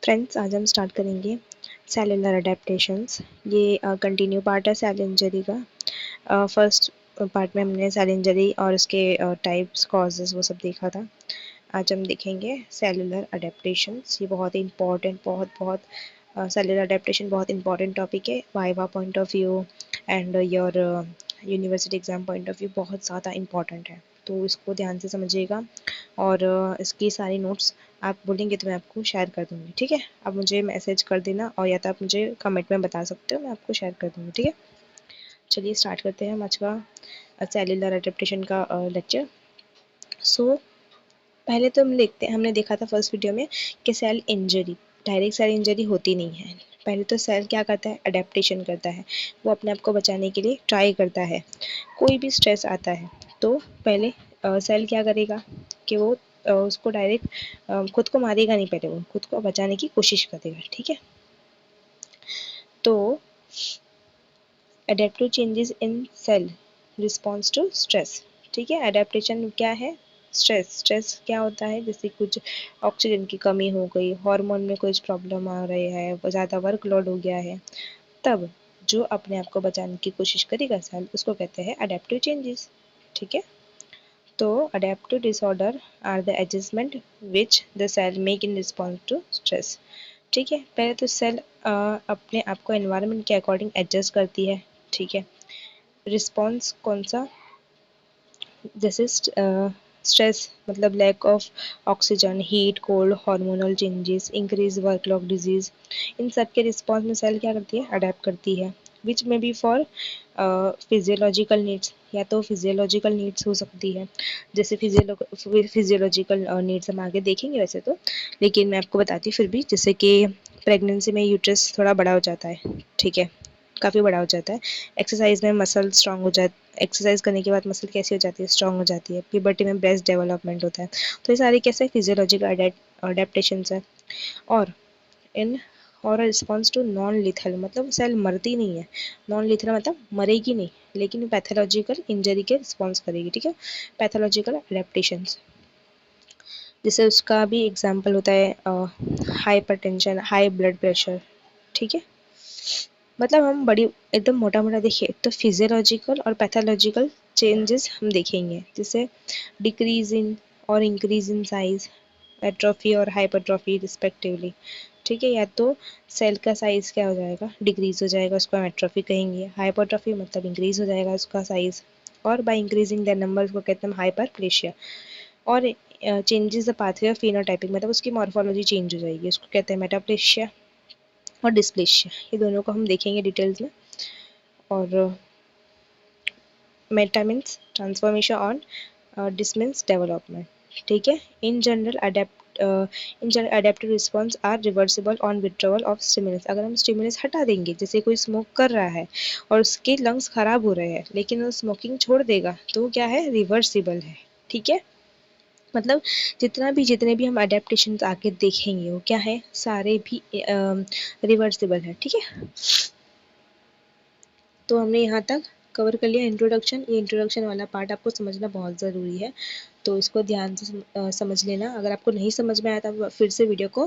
Friends, आज हम start करेंगे सेलुलर अडेप्टेशंस। ये कंटिन्यू पार्ट है सेल इंजरी का। फर्स्ट पार्ट में हमने सेल इंजरी और उसके टाइप्स, कॉजेज़ वो सब देखा था। आज हम देखेंगे सेलुलर अडेप्टेशंस। ये बहुत ही इंपॉर्टेंट, बहुत सेलुलर अडेप्टेशन बहुत इंपॉर्टेंट टॉपिक है। Viva point of view and your university exam point of view बहुत ज़्यादा इंपॉर्टेंट है, तो इसको ध्यान से समझिएगा। और इसकी सारी नोट्स आप बोलेंगे तो मैं आपको शेयर कर दूँगी, ठीक है। आप मुझे मैसेज कर देना और या तो आप मुझे कमेंट में बता सकते हो, मैं आपको शेयर कर दूँगी, ठीक है। चलिए स्टार्ट करते हैं हम आज का सेलुलर अडेप्टेशन का लेक्चर। सो पहले तो हमने देखा था फर्स्ट वीडियो में कि cell injury, direct cell injury होती नहीं है। पहले तो सेल क्या करता है, अडेप्टेशन करता है। वो अपने आप को बचाने के लिए ट्राई करता है। कोई भी स्ट्रेस आता है तो पहले सेल क्या करेगा कि वो उसको डायरेक्ट खुद को मारेगा नहीं, पहले वो खुद को बचाने की कोशिश करेगा, ठीक है। तो adaptive changes in cell response to stress, ठीक है। अडेप्टेशन क्या है, स्ट्रेस क्या होता है, जैसे कुछ ऑक्सीजन की कमी हो गई, हार्मोन में कुछ प्रॉब्लम आ रही है, ज़्यादा वर्कलोड हो गया है, तब जो अपने आप को बचाने की कोशिश करेगा सेल, उसको कहते हैं अडेप्टिव चेंजेस, ठीक है। तो adaptive disorder are the adjustment which the cell make in response to stress, ठीक है। पहले तो सेल अपने आप को एनवायरनमेंट के अकॉर्डिंग एडजस्ट करती है, ठीक है। रिस्पॉन्स कौन सा, जैसे स्ट्रेस मतलब lack of oxygen, heat, cold, hormonal changes, increase workload disease, इन सब के रिस्पॉन्स में सेल क्या करती है, अडेप्ट करती है। विच में बी फॉर फिजियोलॉजिकल नीड्स, या तो फिजियोलॉजिकल नीड्स हो सकती है, जैसे फिजियोलॉजिकल नीड्स हम आगे देखेंगे वैसे तो, लेकिन मैं आपको बताती हूँ फिर भी। जैसे कि प्रेगनेंसी में यूट्रस थोड़ा बड़ा हो जाता है, ठीक है, काफ़ी बड़ा हो जाता है। एक्सरसाइज में मसल स्ट्रांग हो जाता, एक्सरसाइज करने के बाद मसल कैसी हो जाती है, स्ट्रांग हो जाती है। प्यूबर्टी में ब्रेस्ट डेवलपमेंट होता है। तो ये सारे कैसे फिजियोलॉजिकल अडेप्टेशंस है। और इन और रिस्पॉन्स टू नॉन लिथल, मतलब सेल मरती नहीं है। नॉन लिथल मतलब मरेगी नहीं, लेकिन पैथोलॉजिकल इंजरी के रिस्पॉन्स करेगी, ठीक है। पैथोलॉजिकल अडेप्टेशंस, जैसे उसका भी एग्जाम्पल होता है हाइपरटेंशन, हाई ब्लड प्रेशर, ठीक है। मतलब हम बड़ी एकदम मोटा मोटा देखिए तो फिजियोलॉजिकल और पैथोलॉजिकल चेंजेस हम देखेंगे, जैसे डिक्रीज इन और इंक्रीज इन साइज, एट्रोफी और हाइपरट्रोफी रिस्पेक्टिवली, ठीक है। या तो सेल का साइज क्या हो जाएगा, डिक्रीज हो जाएगा, उसको हम एट्रोफी कहेंगे। हाइपरट्रोफी मतलब इंक्रीज हो जाएगा उसका साइज, और बाय इंक्रीजिंग द नंबर उसको कहते हैं हाइपरप्लेशिया। और changes the pathway of phenotyping, मतलब उसकी मॉर्फोलॉजी चेंज हो जाएगी, उसको कहते हैं मेटाप्लेशिया और डिस्प्लेशिया। ये दोनों को हम देखेंगे डिटेल्स में। और मेटा मीन्स ट्रांसफॉर्मेशन और डिस मीन्स डेवलपमेंट, ठीक है। In general adaptive response are reversible on withdrawal of stimulus. अगर हम स्टिमुलस हटा देंगे, जैसे कोई स्मोक कर रहा है और उसके लंग्स खराब हो रहे हैं, लेकिन वो स्मोकिंग छोड़ देगा, तो वो क्या है, रिवर्सिबल है, ठीक है। मतलब जितने भी हम अडेप्टेशन आगे देखेंगे वो क्या है, सारे भी रिवर्सिबल है, ठीक है। तो हमने यहाँ तक कवर कर लिया इंट्रोडक्शन। ये इंट्रोडक्शन वाला पार्ट आपको समझना बहुत ज़रूरी है, तो इसको ध्यान से समझ लेना। अगर आपको नहीं समझ में आया तो फिर से वीडियो को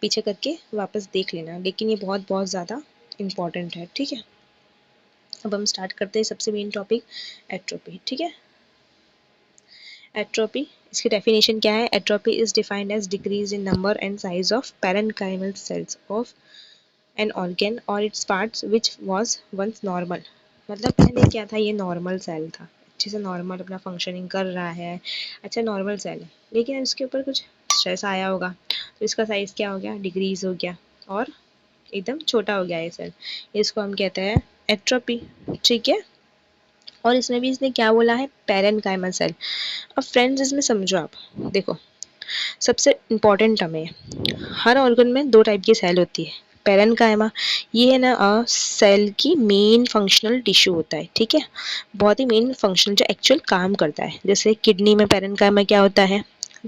पीछे करके वापस देख लेना, लेकिन ये बहुत ज़्यादा इम्पॉर्टेंट है, ठीक है। अब हम स्टार्ट करते हैं सबसे मेन टॉपिक, एट्रोपी, ठीक है। एट्रोपी, इसकी डेफिनेशन क्या है, atrophy is defined as decrease in number and size of parenchymal cells of an organ और its parts which was once normal. मतलब पहले क्या था, ये नॉर्मल सेल था, अच्छे से नॉर्मल अपना फंक्शनिंग कर रहा है, अच्छा नॉर्मल सेल है, लेकिन इसके ऊपर कुछ स्ट्रेस आया होगा तो इसका साइज़ क्या हो गया, डिक्रीज हो गया और एकदम छोटा हो गया ये सेल। इसको हम कहते हैं एट्रोपी, ठीक है। और इसमें भी इसने क्या बोला है, पैरेन्काइमल सेल। अब फ्रेंड्स इसमें समझो आप, देखो सबसे इम्पॉर्टेंट टर्म है, हर ऑर्गन में दो टाइप की सेल होती है। पैरेन्काइमा, ये है ना सेल की मेन फंक्शनल टिश्यू होता है, ठीक है, बहुत ही मेन फंक्शनल जो एक्चुअल काम करता है। जैसे किडनी में पैरेन्काइमा क्या होता है,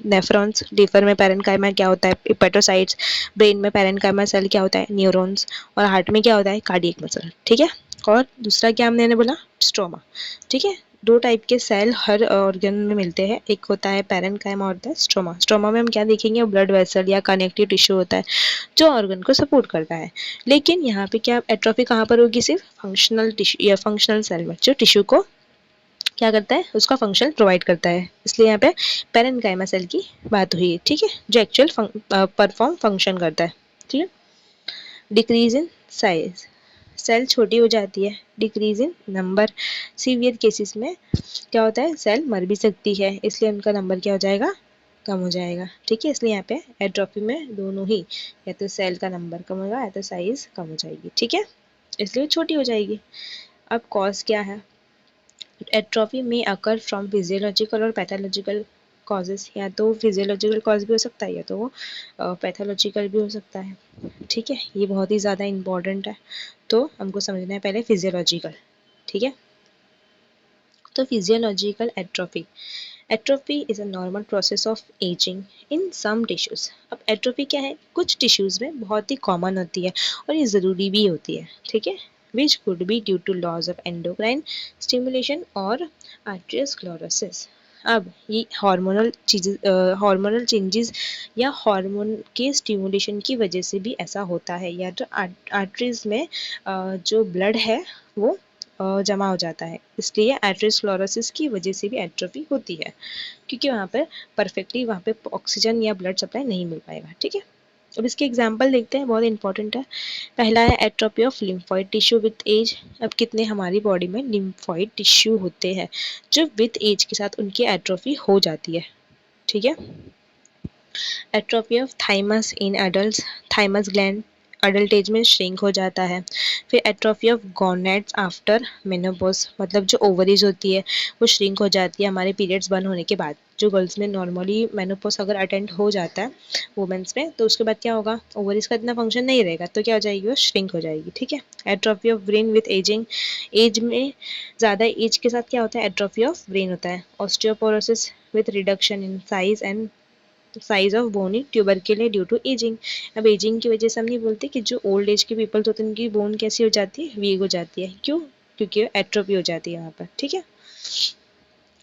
नेफ्रॉन्स, लीवर में पैरेन्काइमा क्या होता है, हेपेटोसाइट्स, ब्रेन में पैरेन्काइमा सेल क्या होता है, न्यूरॉन्स, और हार्ट में क्या होता है, कार्डियक मसल, ठीक है। और दूसरा क्या हमने बोला, स्ट्रोमा, ठीक है। दो टाइप के सेल हर ऑर्गन में मिलते हैं, एक होता है पैरेन्काइमा और होता है स्ट्रोमा। स्ट्रोमा में हम क्या देखेंगे, ब्लड वेसल या कनेक्टिव टिश्यू होता है जो ऑर्गन को सपोर्ट करता है। लेकिन यहाँ पे क्या एट्रोफी कहाँ पर होगी, सिर्फ फंक्शनल टिश्यू या फंक्शनल सेल में, जो टिश्यू को क्या करता है, उसका फंक्शन प्रोवाइड करता है। इसलिए यहाँ पे पैरेन्काइमा सेल की बात हुई है, ठीक है, जो एक्चुअल परफॉर्म फंक्शन करता है, ठीक है। डिक्रीज इन साइज, सेल छोटी हो जाती है। Decrease in number, severe cases में क्या होता है, सेल मर भी सकती है, इसलिए उनका नंबर क्या हो जाएगा, कम हो जाएगा, ठीक है। इसलिए यहाँ पे एट्रोफी में दोनों ही, या तो सेल का नंबर कम होगा या तो साइज कम हो जाएगी, ठीक है, इसलिए छोटी हो जाएगी। अब कॉज क्या है, एट्रोफी में अकर फ्रॉम फिजियोलॉजिकल और पैथोलॉजिकल कॉजेस, या तो फिजियोलॉजिकल कॉज भी हो सकता है या तो वो पैथोलॉजिकल भी हो सकता है, ठीक है। ये बहुत ही ज़्यादा इंपॉर्टेंट है, तो हमको समझना है पहले फिजियोलॉजिकल, ठीक है। तो physiological atrophy, atrophy is a normal process of ageing in some tissues. अब एट्रोफी क्या है, कुछ टिश्यूज में बहुत ही कॉमन होती है और ये ज़रूरी भी होती है, ठीक है, which could be due to loss of endocrine stimulation और आर्टेरियोस्क्लेरोसिस। अब ये हार्मोनल चेंजेस या हार्मोन के स्टिमुलेशन की वजह से भी ऐसा होता है, या तो आर्टरीज में जो ब्लड है वो जमा हो जाता है, इसलिए आर्टेरियोस्क्लेरोसिस की वजह से भी एट्रोफी होती है, क्योंकि वहाँ पर परफेक्टली वहाँ पे ऑक्सीजन या ब्लड सप्लाई नहीं मिल पाएगा, ठीक है। अब इसके एग्जाम्पल देखते हैं, बहुत इंपॉर्टेंट है। पहला है atrophy of lymphoid tissue with age. अब कितने हमारी बॉडी में लिम्फॉइड टिश्यू होते हैं जो विथ एज के साथ उनकी एट्रोफी हो जाती है, ठीक है। Atrophy of thymus in adult, thymus gland adult age में श्रिंक हो जाता है। फिर atrophy of gonads after menopause, मतलब जो ओवरीज होती है वो श्रिंक हो जाती है हमारे पीरियड्स बंद होने के बाद। जो गर्ल्स में नॉर्मली मेनोपॉज अगर अटेंड हो जाता है वुमेंस में, तो उसके बाद क्या होगा, ओवरीज का इतना फंक्शन नहीं रहेगा, तो क्या हो जाएगी, वो श्रिंक हो जाएगी, ठीक है। Atrophy of brain with ageing, age में ज़्यादा एज के साथ क्या होता है, एट्रोफी ऑफ ब्रेन होता है। Osteoporosis with reduction in size and size of bony tuber के लिए ड्यू टू एजिंग। अब एजिंग की वजह से हम नहीं बोलते कि जो ओल्ड एज के पीपल्स होते हैं उनकी बोन कैसी हो जाती है, वीक हो जाती है, क्यों, क्योंकि एट्रोफी हो जाती है वहाँ पर, ठीक है।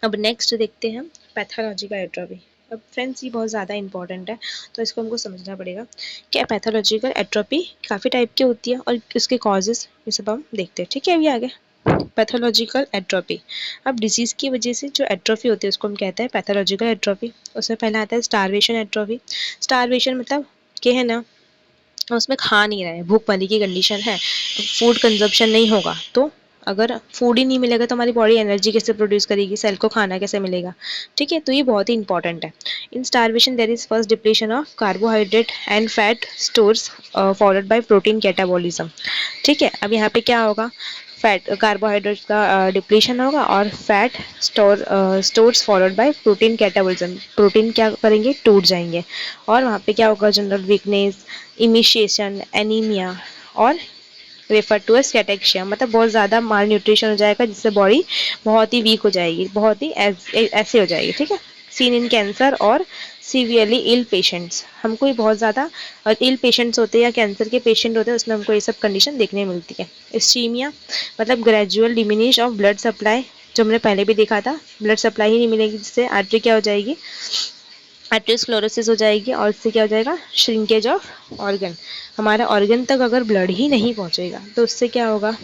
अब नेक्स्ट देखते हैं पैथोलॉजिकल एट्रोफी। अब फ्रेंड्स ये बहुत ज़्यादा इंपॉर्टेंट है, तो इसको हमको समझना पड़ेगा कि पैथोलॉजिकल एट्रोफी काफ़ी टाइप की होती है और उसके कॉजेज़ ये सब हम देखते हैं, ठीक है। अभी आगे पैथोलॉजिकल एट्रोफी, अब डिजीज़ की वजह से जो एट्रोफी होती है उसको हम कहते हैं पैथोलॉजिकल एट्रोफी। उसमें पहला आता है स्टारवेशन एट्रोफी। स्टारवेशन मतलब क्या है ना, उसमें खा नहीं रहे, भूखमरी की कंडीशन है, फूड कंजप्शन नहीं होगा, तो अगर फूड ही नहीं मिलेगा तो हमारी बॉडी एनर्जी कैसे प्रोड्यूस करेगी, सेल को खाना कैसे मिलेगा, ठीक है। तो ये बहुत ही इंपॉर्टेंट है। In starvation there is first depletion of carbohydrate and fat stores followed by protein catabolism, ठीक है। अब यहाँ पे क्या होगा, फैट कार्बोहाइड्रेट का डिप्लीशन होगा और fat stores followed by protein catabolism, protein क्या करेंगे, टूट जाएंगे, और वहाँ पे क्या होगा, जनरल वीकनेस, इमिशिएशन, एनीमिया और रेफर टू एस कैटेक्शिया, मतलब बहुत ज़्यादा माल न्यूट्रिशन हो जाएगा जिससे बॉडी बहुत ही वीक हो जाएगी, बहुत ही ऐसे हो जाएगी, ठीक है। सीन इन कैंसर और सीवियरली इल पेशेंट्स, हमको ये बहुत ज़्यादा इल पेशेंट्स होते हैं या कैंसर के पेशेंट होते हैं उसमें हमको ये सब कंडीशन देखने मिलती है। इस्कीमिया मतलब gradual diminish of blood supply, जो हमने पहले भी देखा था, ब्लड सप्लाई ही नहीं मिलेगी जिससे आर्टरी क्या हो जाएगी, आर्टेरियोस्क्लेरोसिस हो जाएगी, और इससे क्या हो जाएगा, श्रिंकेज ऑफ ऑर्गन, हमारा ऑर्गन तक अगर ब्लड ही नहीं पहुंचेगा तो उससे क्या होगा,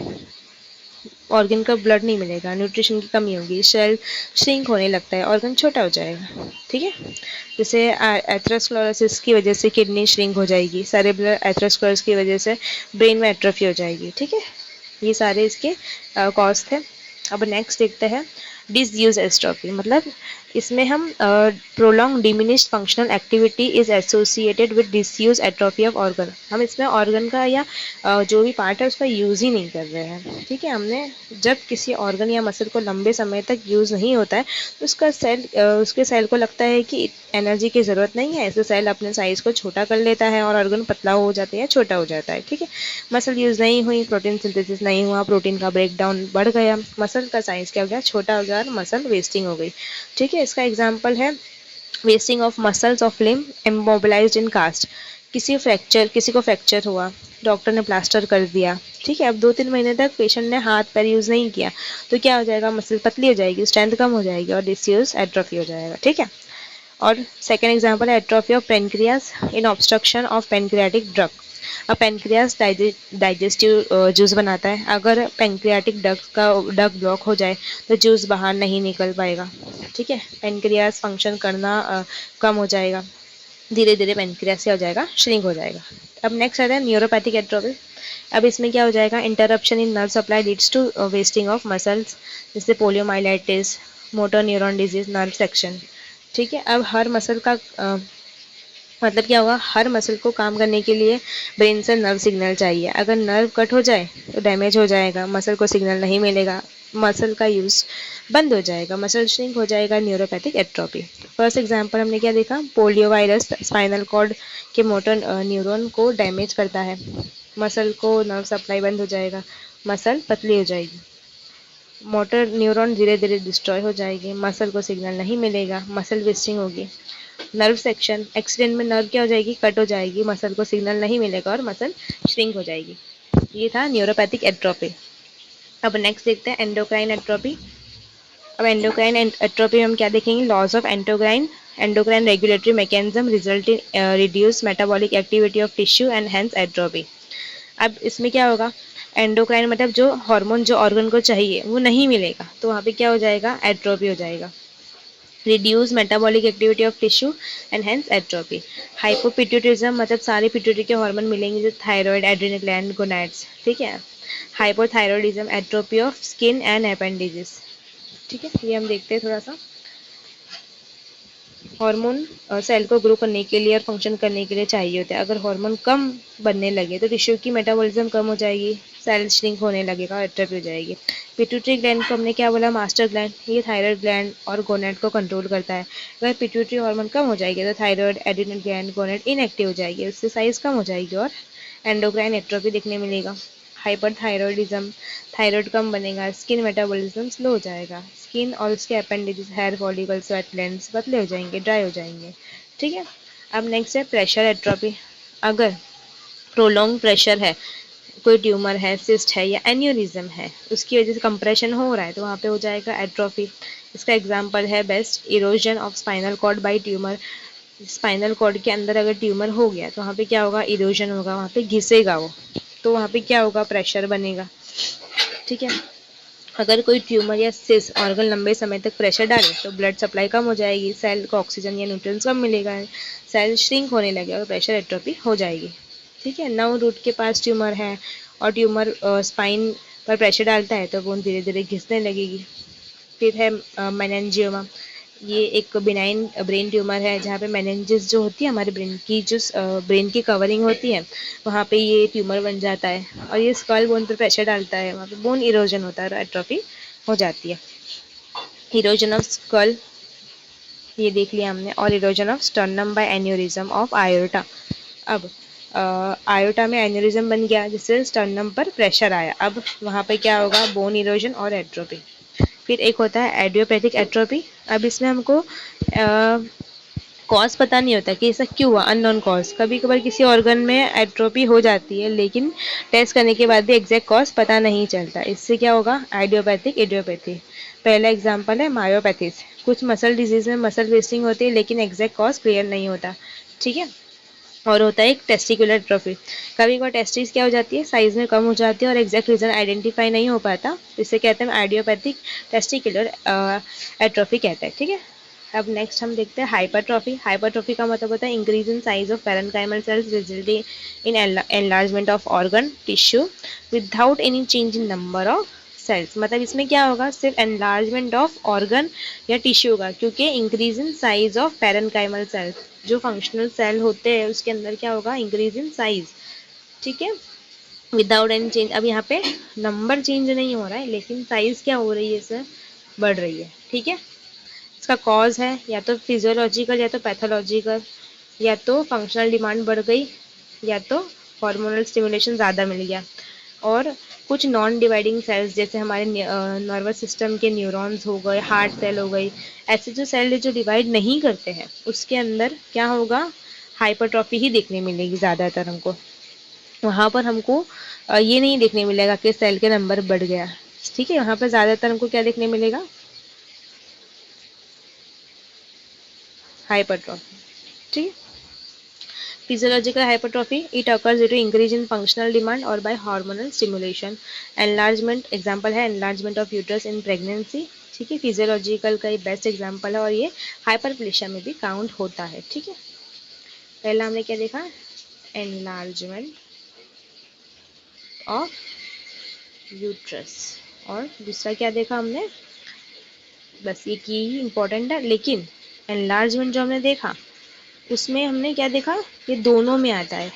ऑर्गन का ब्लड नहीं मिलेगा, न्यूट्रिशन की कमी होगी, सेल श्रिंक होने लगता है, ऑर्गन छोटा हो जाएगा, ठीक है। जैसे एथेरोस्क्लेरोसिस की वजह से किडनी श्रिंक हो जाएगी, सेरेब्रल एथेरोस्क्लेरोसिस की वजह से ब्रेन में एट्रोफी हो जाएगी, ठीक है। ये सारे इसके कॉज थे। अब नेक्स्ट देखते हैं डिसयूज एस्ट्रोफी, मतलब इसमें हम prolong diminished functional activity is associated with disuse atrophy of organ, हम इसमें ऑर्गन का या जो भी पार्ट है उसका यूज़ ही नहीं कर रहे हैं, ठीक है। हमने जब किसी ऑर्गन या मसल को लंबे समय तक यूज़ नहीं होता है तो उसका सेल उसके सेल को लगता है कि एनर्जी की ज़रूरत नहीं है, ऐसे सेल अपने साइज़ को छोटा कर लेता है और ऑर्गन पतला हो जाता है, छोटा हो जाता है, ठीक है। मसल यूज़ नहीं हुई, प्रोटीन सिंथेसिस नहीं हुआ, प्रोटीन का ब्रेकडाउन बढ़ गया, मसल का साइज़ क्या हो गया, छोटा हो गया और मसल वेस्टिंग हो गई, ठीक है। इसका एग्जाम्पल है wasting of muscles of limb immobilised in cast, किसी को फ्रैक्चर हुआ, डॉक्टर ने प्लास्टर कर दिया, ठीक है। अब 2-3 महीने तक पेशेंट ने हाथ पैर यूज़ नहीं किया, तो क्या हो जाएगा, मसल पतली हो जाएगी, स्ट्रेंथ कम हो जाएगी और डिसयूज एट्रोफी हो जाएगा, ठीक है। और सेकेंड एग्जाम्पल है atrophy of pancreas in obstruction of pancreatic drug. अब पेनक्रियास डाइजेस्टिव जूस बनाता है, अगर पेनक्रियाटिक डग ब्लॉक हो जाए तो जूस बाहर नहीं निकल पाएगा, ठीक है। पेनक्रियास फंक्शन करना कम हो जाएगा, धीरे धीरे पेनक्रियास क्या हो जाएगा, श्रिंक हो जाएगा। अब नेक्स्ट आता है न्यूरोपैथिक एट्रोफी। अब इसमें क्या हो जाएगा, interruption in nerve supply leads to wasting of muscles, जैसे poliomyelitis, motor neuron disease, nerve section, ठीक है। अब हर मसल का मतलब क्या होगा, हर मसल को काम करने के लिए ब्रेन से नर्व सिग्नल चाहिए, अगर नर्व कट हो जाए तो डैमेज हो जाएगा, मसल को सिग्नल नहीं मिलेगा, मसल का यूज़ बंद हो जाएगा, मसल श्रिंक हो जाएगा, न्यूरोपैथिक एट्रोफी। फर्स्ट एग्जांपल हमने क्या देखा, पोलियो वायरस स्पाइनल कॉर्ड के मोटर न्यूरॉन को डैमेज करता है, मसल को नर्व सप्लाई बंद हो जाएगा, मसल पतली हो जाएगी, मोटर न्यूरॉन धीरे धीरे डिस्ट्रॉय हो जाएगी, मसल को सिग्नल नहीं मिलेगा, मसल वेस्टिंग होगी। नर्व सेक्शन, एक्सीडेंट में नर्व क्या हो जाएगी, कट हो जाएगी, मसल को सिग्नल नहीं मिलेगा और मसल श्रिंक हो जाएगी। ये था न्यूरोपैथिक एट्रोफी। अब नेक्स्ट देखते हैं एंडोक्राइन एट्रोफी। अब एंडोक्राइन एट्रोफी में हम क्या देखेंगे, loss of endocrine regulatory mechanism result in reduce metabolic activity of tissue and hence atrophy. अब इसमें क्या होगा, एंडोक्राइन मतलब जो हार्मोन जो ऑर्गन को चाहिए वो नहीं मिलेगा, तो वहाँ पे क्या हो जाएगा, एट्रोफी हो जाएगा। Reduce metabolic activity of tissue and hence atrophy. Hypopituitarism मतलब सारे पिट्यूटरी के हार्मोन मिलेंगे, जो थायराइड, एड्रिनल ग्लैंड, गोनैड्स, ठीक है। Hypothyroidism, atrophy of skin and appendages, ठीक है। ये हम देखते हैं थोड़ा सा। हार्मोन सेल को ग्रो करने के लिए और फंक्शन करने के लिए चाहिए होते हैं, अगर हार्मोन कम बनने लगे तो टिश्यू की मेटाबॉलिज्म कम हो जाएगी, सेल श्रिंक होने लगेगा, एट्रोफी हो जाएगी। पिट्यूटरी ग्लैंड को हमने क्या बोला, मास्टर ग्लैंड, ये थायराइड ग्लैंड और गोनेड को कंट्रोल करता है, अगर पिट्यूटरी हार्मोन कम हो जाएगी तो thyroid, adrenal gland, gonad inactive हो जाएगी, उससे साइज कम हो जाएगी और एंडोक्राइन एट्रोफी देखने मिलेगा। हाइपरथायरॉयडिज्म, थायराइड कम बनेगा, स्किन मेटाबॉलिज्म स्लो हो जाएगा, स्किन और उसके appendages, hair follicles, sweat glands पतले हो जाएंगे, ड्राई हो जाएंगे, ठीक है। अब नेक्स्ट है प्रेशर एट्रोफी। अगर प्रोलॉन्ग प्रेशर है, कोई ट्यूमर है, सिस्ट है या एन्यूरिज्म है, उसकी वजह से कंप्रेशन हो रहा है, तो वहाँ पे हो जाएगा एट्रोफी। इसका एग्जांपल है best erosion of spinal cord by tumour. Spinal cord के अंदर अगर ट्यूमर हो गया तो वहाँ पे क्या होगा, इरोजन होगा, वहाँ पे घिसेगा वो, तो वहाँ पे क्या होगा, प्रेशर बनेगा, ठीक है। अगर कोई ट्यूमर या सिस ऑर्गन लंबे समय तक प्रेशर डाले तो ब्लड सप्लाई कम हो जाएगी, सेल को ऑक्सीजन या न्यूट्रिएंट्स कम मिलेगा, सेल श्रिंक होने लगेगा और प्रेशर एट्रोफी हो जाएगी, ठीक है। नर्व रूट के पास ट्यूमर है और ट्यूमर स्पाइन पर प्रेशर डालता है तो बोन धीरे धीरे घिसने लगेगी। फिर है मेनिंजियोमा, ये एक बिनाइन ब्रेन ट्यूमर है जहाँ पे मेनिंजेस जो होती है हमारे ब्रेन की, जो ब्रेन की कवरिंग होती है, वहाँ पे ये ट्यूमर बन जाता है और ये स्कल बोन पर प्रेशर डालता है, वहाँ पे बोन इरोजन होता है और एट्रोफी हो जाती है। इरोजन ऑफ स्कल ये देख लिया हमने, और erosion of sternum by aneurysm of aorta. अब आयोटा में एन्यूरिज्म बन गया जिससे स्टर्नम पर प्रेशर आया, अब वहाँ पे क्या होगा, बोन इरोजन और एट्रोफी। फिर एक होता है एडियोपैथिक एट्रोफी। अब इसमें हमको कॉज पता नहीं होता कि ऐसा क्यों हुआ, अननोन कॉज, कभी कभार किसी ऑर्गन में एट्रोफी हो जाती है लेकिन टेस्ट करने के बाद भी एग्जैक्ट कॉज पता नहीं चलता, इससे क्या होगा, आइडियोपैथिक इडियोपैथी। पहला एग्जांपल है मायोपैथीज, कुछ मसल डिजीज में मसल वेस्टिंग होती है लेकिन एग्जैक्ट कॉज क्लियर नहीं होता, ठीक है। और होता है एक टेस्टिकुलर एट्रोफी, कभी कभार टेस्टिस क्या हो जाती है, साइज में कम हो जाती है और एग्जैक्ट रीजन आइडेंटिफाई नहीं हो पाता, इसे कहते हैं आइडियोपैथिक टेस्टिकुलर एट्रोफी कहते हैं, ठीक है। अब नेक्स्ट हम देखते हैं हाइपरट्रॉफी। हाइपरट्रॉफी का मतलब होता है increase in size of parenchymal cells resulting in enlargement of organ tissue without any change in number of cells. मतलब इसमें क्या होगा, सिर्फ एनलार्जमेंट ऑफ ऑर्गन या टिश्यू होगा, क्योंकि increase in size of parenchymal cells, जो फंक्शनल सेल होते हैं उसके अंदर क्या होगा, इंक्रीज इन साइज, ठीक है, विदाउट एनी चेंज। अब यहाँ पे नंबर चेंज नहीं हो रहा है लेकिन साइज क्या हो रही है, इसमें बढ़ रही है, ठीक है। इसका कॉज है या तो फिजियोलॉजिकल या तो पैथोलॉजिकल, या तो फंक्शनल डिमांड बढ़ गई या तो हार्मोनल स्टिमुलेशन ज़्यादा मिल गया, और कुछ नॉन डिवाइडिंग सेल्स जैसे हमारे नर्वस सिस्टम के न्यूरॉन्स हो गए, हार्ट सेल हो गई, ऐसे जो सेल जो डिवाइड नहीं करते हैं उसके अंदर क्या होगा, हाइपरट्रॉफी ही देखने मिलेगी ज़्यादातर हमको। वहाँ पर हमको ये नहीं देखने मिलेगा कि सेल के नंबर बढ़ गया। ठीक है, यहाँ पर ज़्यादातर हमको क्या देखने मिलेगा, हाइपरट्रॉफी। ठीक है। Physiological hypertrophy, it occurs due to increase in functional demand or by hormonal stimulation. Enlargement, example है enlargement of uterus in pregnancy। ठीक है, फिजियोलॉजिकल का ये बेस्ट एग्जाम्पल है और ये हाइपरप्लेशिया में भी काउंट होता है। ठीक है, पहला हमने क्या देखा, एनलार्जमेंट ऑफ यूट्रस, और दूसरा क्या देखा हमने, बस ये की ही इम्पोर्टेंट है। लेकिन एनलार्जमेंट जो हमने देखा उसमें हमने क्या देखा, ये दोनों में आता है,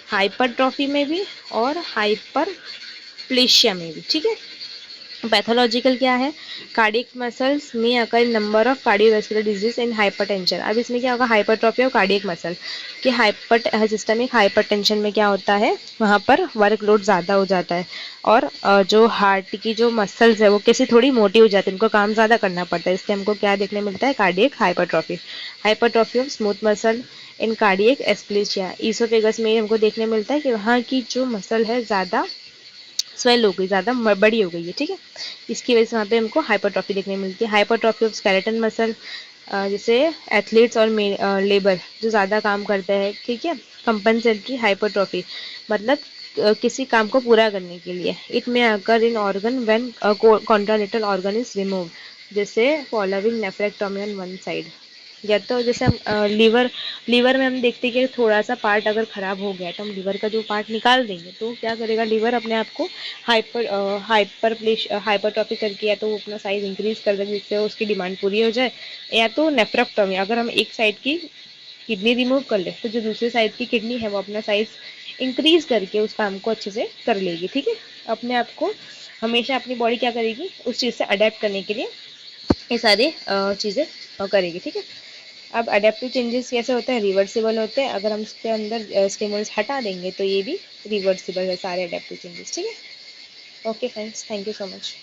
हाइपरट्रॉफी में भी और हाइपरप्लेशिया में भी। ठीक है, पैथोलॉजिकल क्या है, कार्डियक मसल्स में occur number of cardiovascular disease in hypertension. अब इसमें क्या होगा, हाइपरट्रॉफी और कार्डियक मसल कि हाइपर सिस्टमिक हाइपरटेंशन में क्या होता है, वहाँ पर वर्कलोड ज़्यादा हो जाता है और जो हार्ट की जो मसल्स है वो कैसे थोड़ी मोटी हो जाती है, उनको काम ज़्यादा करना पड़ता है, इसलिए हमको क्या देखने मिलता है, cardiac hypertrophy. Hypertrophy of smooth muscle in cardiac एस्प्लेशिया, ईसोफेगस में हमको देखने मिलता है कि वहाँ की जो मसल है ज़्यादा स्वेल हो गई, ज़्यादा बड़ी हो गई है। ठीक है, इसकी वजह से वहाँ पे हमको हाइपरट्रॉफी देखने मिलती है। हाइपरट्रॉफी ऑफ स्केलेटन मसल, जैसे एथलीट्स और लेबर जो ज़्यादा काम करते हैं। ठीक है, कंपनसेटरी हाइपरट्रॉफी मतलब किसी काम को पूरा करने के लिए। It may occur in organ when contralateral organ is remove, जैसे following nephrectomy on one side, या तो जैसे हम लीवर में हम देखते हैं कि थोड़ा सा पार्ट अगर ख़राब हो गया तो हम लीवर का जो पार्ट निकाल देंगे, तो क्या करेगा लीवर अपने आप को हाइपरट्रॉफी करके, या तो वो अपना साइज इंक्रीज कर देगा जिससे उसकी डिमांड पूरी हो जाए, या तो नेफ्रेक्टोमी, अगर हम एक साइड की किडनी रिमूव कर ले तो जो दूसरी साइड की किडनी है वो अपना साइज इंक्रीज करके उस काम को अच्छे से कर लेगी। ठीक है, अपने आप को हमेशा अपनी बॉडी क्या करेगी, उस चीज़ से अडेप्ट करने के लिए ये सारी चीज़ें करेगी। ठीक है, अब अडेप्टिव चेंजेस कैसे होते हैं, रिवर्सिबल होते हैं, अगर हम उसके अंदर स्टिमुलस हटा देंगे तो ये भी रिवर्सिबल है सारे अडेप्टिव चेंजेस। ठीक है, okay friends, thank you so much.